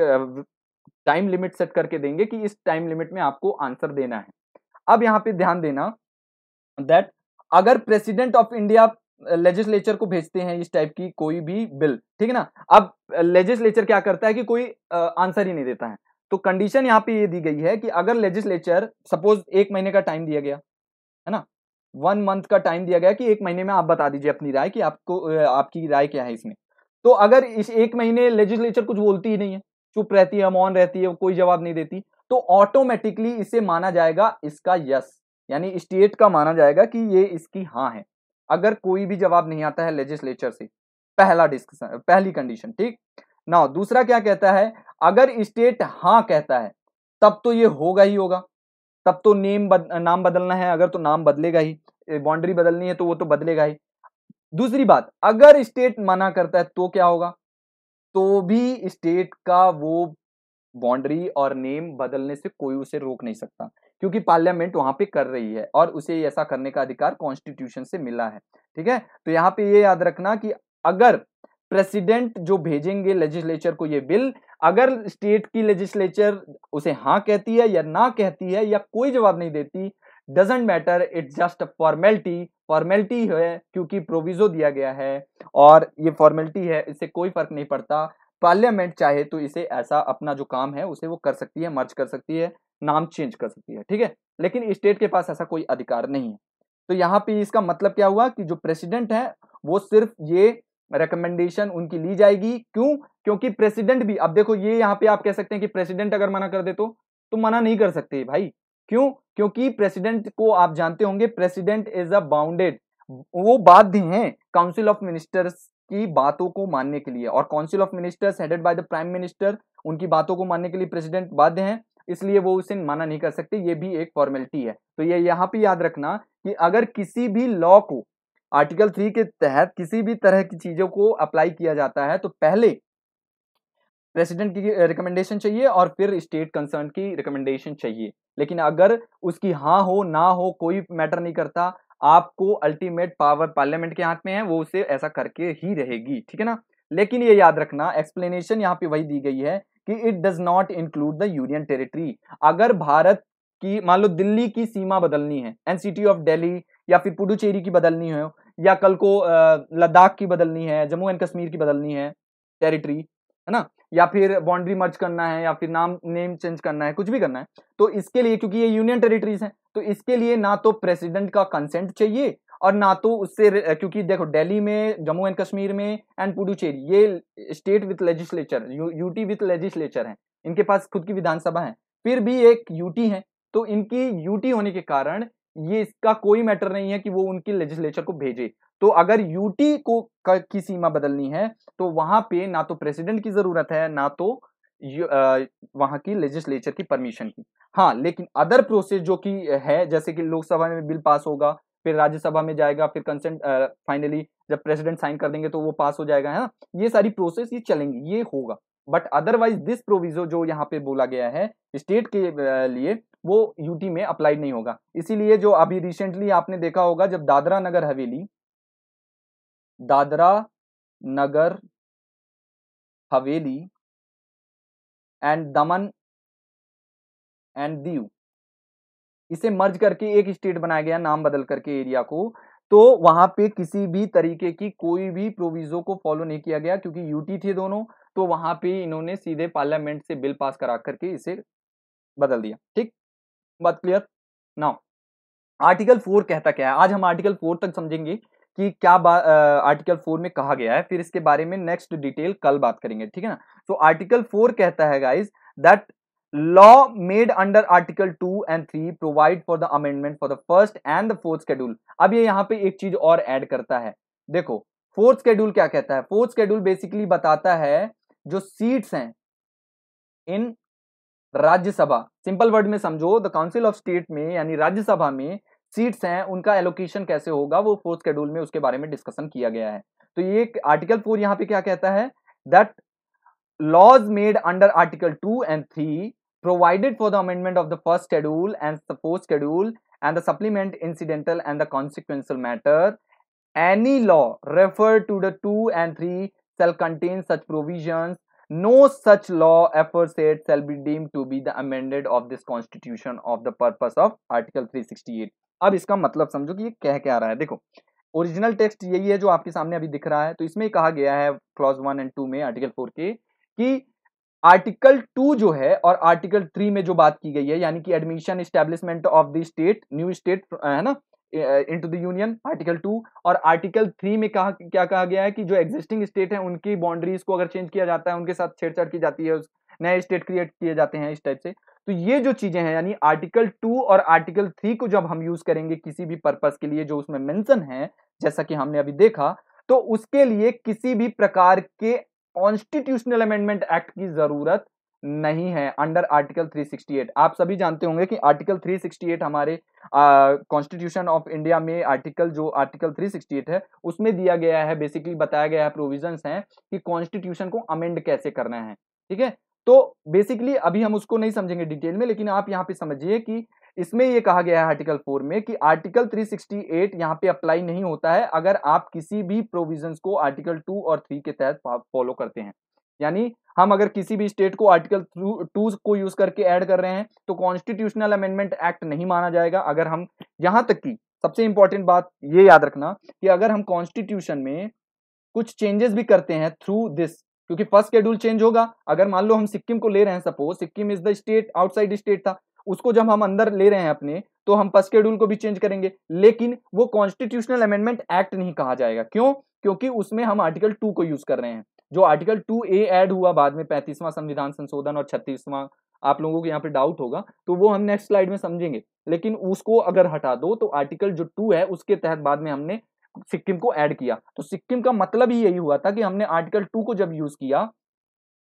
टाइम लिमिट सेट करके देंगे कि इस टाइम लिमिट में आपको आंसर देना है। अब यहाँ पे ध्यान देना दैट अगर प्रेसिडेंट ऑफ इंडिया लेजिस्लेचर को भेजते हैं इस टाइप की कोई भी बिल, ठीक है ना, अब लेजिस्लेचर क्या करता है कि कोई आंसर ही नहीं देता है, तो कंडीशन यहाँ पे ये दी गई है कि अगर लेजिस्लेचर सपोज 1 महीने का टाइम दिया गया है ना, 1 मंथ का टाइम दिया गया कि 1 महीने में आप बता दीजिए अपनी राय कि आपको आपकी राय क्या है इसमें, तो अगर इस 1 महीने लेजिस्लेचर कुछ बोलती ही नहीं है, चुप रहती है, मौन रहती है, कोई जवाब नहीं देती, तो ऑटोमेटिकली इसे माना जाएगा इसका यस, यानी स्टेट का माना जाएगा कि ये इसकी हाँ है, अगर कोई भी जवाब नहीं आता है लेजिस्लेचर से। पहला डिस्कशन, पहली कंडीशन, ठीक ना। दूसरा क्या कहता है, अगर स्टेट हाँ कहता है तब तो ये होगा ही होगा, तब तो नाम बदलना है अगर तो नाम बदलेगा ही, बाउंड्री बदलनी है तो वो तो बदलेगा ही। दूसरी बात, अगर स्टेट मना करता है तो क्या होगा, तो भी स्टेट का वो बाउंड्री और नेम बदलने से कोई उसे रोक नहीं सकता, क्योंकि पार्लियामेंट वहां पे कर रही है और उसे ऐसा करने का अधिकार कॉन्स्टिट्यूशन से मिला है, ठीक है। तो यहाँ पे ये याद रखना कि अगर प्रेसिडेंट जो भेजेंगे लेजिस्लेचर को ये बिल, अगर स्टेट की लेजिस्लेचर उसे हाँ कहती है या ना कहती है या कोई जवाब नहीं देती, doesn't matter, it's just a formality, formality है क्योंकि प्रोविजो दिया गया है और ये फॉर्मेलिटी है, इससे कोई फर्क नहीं पड़ता। पार्लियामेंट चाहे तो इसे ऐसा अपना जो काम है उसे वो कर सकती है, मर्ज कर सकती है, नाम चेंज कर सकती है, ठीक है, लेकिन स्टेट के पास ऐसा कोई अधिकार नहीं है। तो यहाँ पे इसका मतलब क्या हुआ कि जो प्रेसिडेंट है वो सिर्फ ये रिकमेंडेशन उनकी ली जाएगी, क्यों, क्योंकि प्रेसिडेंट भी, अब देखो ये यहाँ पे आप कह सकते हैं कि प्रेसिडेंट अगर मना कर दे तो मना नहीं कर सकते भाई, क्यों, क्योंकि प्रेसिडेंट को आप जानते होंगे प्रेसिडेंट इज अ बाउंडेड, वो बाध्य हैं काउंसिल ऑफ मिनिस्टर्स की बातों को मानने के लिए, और council of ministers headed by the prime minister, उनकी बातों को मानने के लिए प्रेसिडेंट बाध्य हैं, इसलिए वो उसे मना नहीं कर सकते, ये भी एक फॉर्मेलिटी है। तो ये यहाँ पे याद रखना कि अगर किसी भी लॉ को आर्टिकल 3 के तहत किसी भी तरह की चीजों को अप्लाई किया जाता है तो पहले प्रेसिडेंट की रिकमेंडेशन चाहिए और फिर स्टेट कंसर्न की रिकमेंडेशन चाहिए, लेकिन अगर उसकी हाँ हो ना हो कोई मैटर नहीं करता, आपको अल्टीमेट पावर पार्लियामेंट के हाथ में है, वो उसे ऐसा करके ही रहेगी, ठीक है ना। लेकिन ये याद रखना, एक्सप्लेनेशन यहाँ पे वही दी गई है कि it does not include the union territory. अगर भारत की मान लो दिल्ली की सीमा बदलनी है, एनसीटी ऑफ दिल्ली या फिर पुडुचेरी की बदलनी हो, या कल को लद्दाख की बदलनी है, जम्मू एंड कश्मीर की बदलनी है टेरिटरी, है ना, या फिर बाउंड्री मर्ज करना है या फिर नेम चेंज करना है, कुछ भी करना है, तो इसके लिए क्योंकि ये यूनियन टेरिटरीज हैं तो इसके लिए ना तो प्रेसिडेंट का कंसेंट चाहिए और ना तो उससे क्योंकि देखो दिल्ली में, जम्मू एंड कश्मीर में एंड पुडुचेरी ये state with legislature, UT with legislature है, इनके पास खुद की विधानसभा है, फिर भी एक यूटी है, तो इनकी यूटी होने के कारण ये इसका कोई मैटर नहीं है कि वो उनकी लेजिस्लेचर को भेजे। तो अगर यूटी को की सीमा बदलनी है तो वहां पे ना तो प्रेसिडेंट की जरूरत है ना तो वहां की लेजिस्लेचर की परमिशन की। हाँ, लेकिन अदर प्रोसेस जो कि है, जैसे कि लोकसभा में बिल पास होगा, फिर राज्यसभा में जाएगा, फिर कंसेंट फाइनली जब प्रेसिडेंट साइन कर देंगे तो वो पास हो जाएगा, है ना, ये सारी प्रोसेस ये चलेंगी, ये होगा। बट अदरवाइज दिस प्रोविजो जो यहाँ पे बोला गया है स्टेट के लिए, वो यूटी में अप्लाइड नहीं होगा। इसीलिए जो अभी रिसेंटली आपने देखा होगा जब Dadra Nagar Haveli and Daman and Diu, इसे मर्ज करके एक स्टेट बनाया गया नाम बदल करके एरिया को, तो वहां पे किसी भी तरीके की कोई भी प्रोविजो को फॉलो नहीं किया गया क्योंकि यूटी थे दोनों, तो वहां पे इन्होंने सीधे पार्लियामेंट से बिल पास करा करके इसे बदल दिया। ठीक, बात क्लियर। नाउ आर्टिकल 4 कहता क्या है, आज हम आर्टिकल 4 तक समझेंगे कि क्या आर्टिकल 4 में कहा गया है, फिर इसके बारे में नेक्स्ट डिटेल कल बात करेंगे, ठीक है ना। तो आर्टिकल 4 कहता है guys that law made under article 2 and 3 provide for the amendment for the first and the fourth schedule. अब ये यहाँ पे एक चीज और ऐड करता है, देखो फोर्थ शेड्यूल क्या कहता है, फोर्थ शेड्यूल बेसिकली बताता है जो सीट्स हैं इन राज्यसभा, सिंपल वर्ड में समझो, द काउंसिल ऑफ स्टेट में यानी राज्यसभा में सीट्स हैं, उनका एलोकेशन कैसे होगा वो फोर्थ शेड्यूल में उसके बारे में डिस्कशन किया गया है। तो ये आर्टिकल 4 यहाँ पे क्या कहता है that laws made under article 2 and 3 provided for the amendment of the first schedule and the fourth schedule and the supplement incidental and the consequential matter, any law referred to the 2 and 3 shall contain such provisions no such law aforesaid shall be deemed to be the amended of this constitution of the purpose of article 368। अब इसका मतलब समझो कि ये कह क्या रहा है। देखो ओरिजिनल टेक्स्ट यही है जो आपके सामने अभी दिख रहा है। तो इसमें कहा गया है क्लॉज 1 एंड 2 में आर्टिकल 4 के कि आर्टिकल 2 जो है और आर्टिकल 3 में जो बात की गई है, यानी कि admission establishment of the state, new state है ना, इनटू द यूनियन, आर्टिकल 2, और आर्टिकल 3 में कहा क्या कहा गया है कि जो एग्जिस्टिंग स्टेट है उनकी बाउंड्रीज को अगर चेंज किया जाता है, उनके साथ छेड़छाड़ की जाती है, नए स्टेट क्रिएट किए जाते हैं इस टाइप से। तो ये जो चीजें हैं, यानी आर्टिकल 2 और आर्टिकल 3 को जब हम यूज करेंगे किसी भी पर्पस के लिए जो उसमें मेंशन है, जैसा कि हमने अभी देखा, तो उसके लिए किसी भी प्रकार के कॉन्स्टिट्यूशनल अमेंडमेंट एक्ट की जरूरत नहीं है अंडर आर्टिकल 368। आप सभी जानते होंगे कि आर्टिकल 368 हमारे कॉन्स्टिट्यूशन ऑफ इंडिया में आर्टिकल 368 है, उसमें दिया गया है, बेसिकली बताया गया है, प्रोविजंस हैं कि कॉन्स्टिट्यूशन को अमेंड कैसे करना है। ठीक है, तो बेसिकली अभी हम उसको नहीं समझेंगे डिटेल में, लेकिन आप यहाँ पे समझिए कि इसमें ये कहा गया है आर्टिकल 4 में कि आर्टिकल 368 यहाँ पे अप्लाई नहीं होता है अगर आप किसी भी प्रोविजंस को आर्टिकल 2 और 3 के तहत फॉलो करते हैं। यानी हम अगर किसी भी स्टेट को आर्टिकल 2 को यूज करके ऐड कर रहे हैं तो कॉन्स्टिट्यूशनल अमेंडमेंट एक्ट नहीं माना जाएगा। अगर हम यहां तक की सबसे इंपॉर्टेंट बात ये याद रखना कि अगर हम कॉन्स्टिट्यूशन में कुछ चेंजेस भी करते हैं थ्रू दिस, क्योंकि फर्स्ट शेड्यूल चेंज होगा। अगर मान लो हम सिक्किम को ले रहे हैं, suppose Sikkim is the state, outside state था, उसको जब हम अंदर ले रहे हैं अपने, तो हम फर्स्ट शेड्यूल को भी चेंज करेंगे, लेकिन वो कॉन्स्टिट्यूशनल अमेंडमेंट एक्ट नहीं कहा जाएगा। क्यों? क्योंकि उसमें हम आर्टिकल 2 को यूज कर रहे हैं। जो आर्टिकल 2A ऐड हुआ बाद में 35वां संविधान संशोधन और 36वां, आप लोगों को यहाँ पे डाउट होगा तो वो हम नेक्स्ट स्लाइड में समझेंगे, लेकिन उसको अगर हटा दो तो आर्टिकल जो 2 है उसके तहत बाद में हमने सिक्किम को ऐड किया। तो सिक्किम का मतलब ही यही हुआ था कि हमने आर्टिकल 2 को जब यूज किया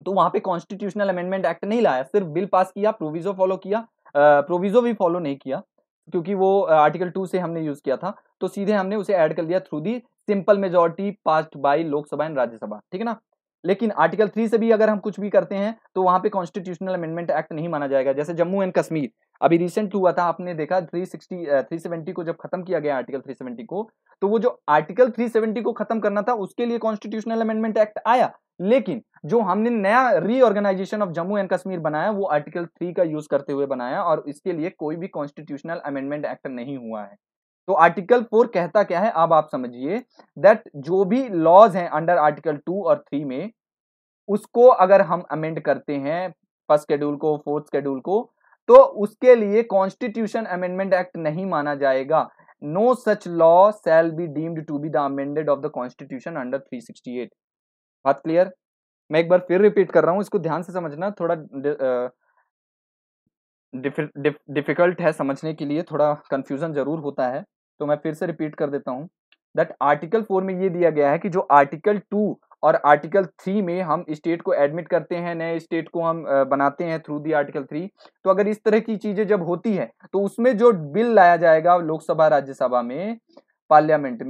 तो वहां पे कॉन्स्टिट्यूशनल अमेंडमेंट एक्ट नहीं लाया, सिर्फ बिल पास किया, प्रोविजो फॉलो किया, प्रोविजो भी फॉलो नहीं किया क्योंकि वो आर्टिकल 2 से हमने यूज किया था, तो सीधे हमने उसे ऐड कर दिया through the simple majority passed by Lok Sabha and Rajya Sabha. ठीक है ना। लेकिन आर्टिकल 3 से भी अगर हम कुछ भी करते हैं तो वहां पे कॉन्स्टिट्यूशनल अमेंडमेंट एक्ट नहीं माना जाएगा। जैसे जम्मू एंड कश्मीर अभी रिसेंट हुआ था, आपने देखा 370 को जब खत्म किया गया आर्टिकल 370 को, तो वो जो आर्टिकल 370 को खत्म करना था उसके लिए कॉन्स्टिट्यूशनल अमेंडमेंट एक्ट आया, लेकिन जो हमने नया reorganization of Jammu and Kashmir बनाया वो आर्टिकल 3 का यूज करते हुए बनाया और इसके लिए कोई भी कॉन्स्टिट्यूशनल अमेंडमेंट एक्ट नहीं हुआ है। तो आर्टिकल 4 कहता क्या है, अब आप समझिए दैट जो भी लॉज हैं अंडर आर्टिकल 2 और 3 में, उसको अगर हम अमेंड करते हैं फर्स्ट शेड्यूल को, फोर्थ शेड्यूल को, तो उसके लिए कॉन्स्टिट्यूशन अमेंडमेंट एक्ट नहीं माना जाएगा। No such law shall be deemed to be the amended of the constitution under 368। बात क्लियर? मैं एक बार फिर रिपीट कर रहा हूं, इसको ध्यान से समझना, थोड़ा डिफिकल्ट है समझने के लिए, थोड़ा कंफ्यूजन जरूर होता है, तो मैं फिर से रिपीट कर देता हूं दैट आर्टिकल 4 में ये दिया गया है कि जो आर्टिकल 2 और आर्टिकल 3 में हम स्टेट को एडमिट करते हैं, नए स्टेट को हम बनाते हैं थ्रू दी आर्टिकल 3, तो अगर इस तरह की चीजें जब होती है तो उसमें जो बिल लाया जाएगा लोकसभा राज्यसभा में, पार्लियामेंट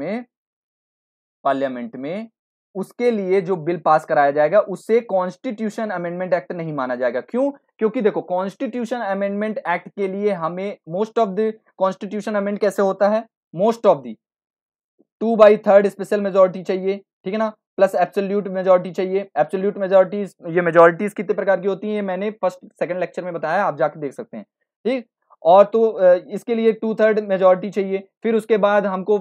में उसके लिए जो बिल पास कराया जाएगा उससे कॉन्स्टिट्यूशन अमेंडमेंट एक्ट नहीं माना जाएगा। क्यों? क्योंकि देखो कॉन्स्टिट्यूशन अमेंडमेंट एक्ट के लिए हमें most of the constitution amend कैसे होता है, most of the 2/3 special majority चाहिए, ठीक है ना, प्लस एब्सोल्यूट मेजोरिटी चाहिए। एब्सोल्यूट मेजोरिटी, ये मेजोरिटीज कितने प्रकार की होती है मैंने फर्स्ट सेकंड लेक्चर में बताया, आप जाके देख सकते हैं। ठीक, और तो इसके लिए 2/3 मेजोरिटी चाहिए। फिर उसके बाद हमको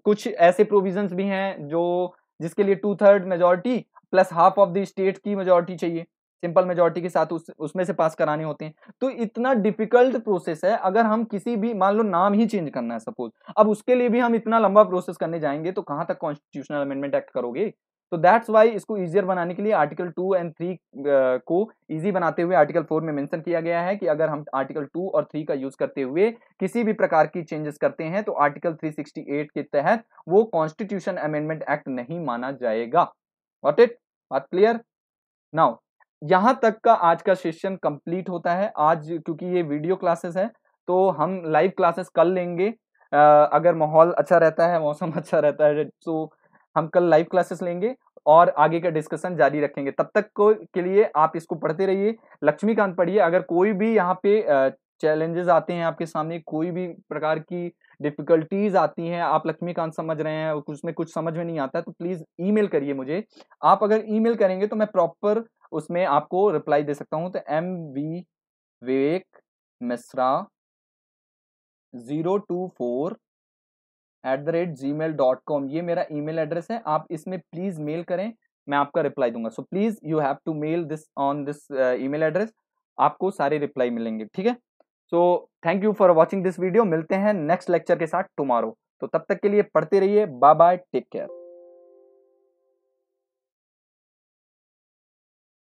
कुछ ऐसे प्रोविजंस भी हैं जो जिसके लिए 2/3 majority plus half of the state की मेजोरिटी चाहिए, सिंपल मेजोरिटी के साथ उसमें से पास कराने होते हैं। तो इतना डिफिकल्ट प्रोसेस है, अगर हम किसी भी, मान लो नाम ही चेंज करना है सपोज, अब उसके लिए भी हम इतना लंबा प्रोसेस करने जाएंगे तो कहां तक कॉन्स्टिट्यूशनल अमेंडमेंट एक्ट करोगे। तो दैट्स वाई इसको इजियर बनाने के लिए आर्टिकल 2 एंड 3 को इजी बनाते हुए आर्टिकल 4 में मेंशन किया गया है कि अगर हम आर्टिकल 2 और 3 का यूज करते हुए किसी भी प्रकार की चेंजेस करते हैं तो आर्टिकल 368 के तहत वो कॉन्स्टिट्यूशन अमेंडमेंट एक्ट नहीं माना जाएगा। Got it? बात क्लियर? नाउ यहां तक का आज का सेशन कंप्लीट होता है। आज क्योंकि ये वीडियो क्लासेस है तो हम लाइव क्लासेस कल लेंगे, अगर माहौल अच्छा रहता है, मौसम अच्छा रहता है, तो हम कल लाइव क्लासेस लेंगे और आगे का डिस्कशन जारी रखेंगे। तब तक के लिए आप इसको पढ़ते रहिए, लक्ष्मीकांत पढ़िए। अगर कोई भी यहाँ पे चैलेंजेस आते हैं आपके सामने, कोई भी प्रकार की डिफिकल्टीज आती हैं, आप लक्ष्मीकांत समझ रहे हैं, उसमें कुछ समझ में नहीं आता है, तो प्लीज ईमेल करिए मुझे। आप अगर ईमेल करेंगे तो मैं प्रॉपर उसमें आपको रिप्लाई दे सकता हूं। तो mvivekmisra024@gmail.com ये मेरा ईमेल एड्रेस है। आप इसमें प्लीज मेल करें, मैं आपका रिप्लाई दूंगा। So please you have to mail this on this email address, आपको सारे रिप्लाई मिलेंगे, ठीक है। So thank you for watching this video, मिलते हैं नेक्स्ट लेक्चर के साथ टुमारो। तो तब तक के लिए पढ़ते रहिए, बाय बाय, टेक केयर।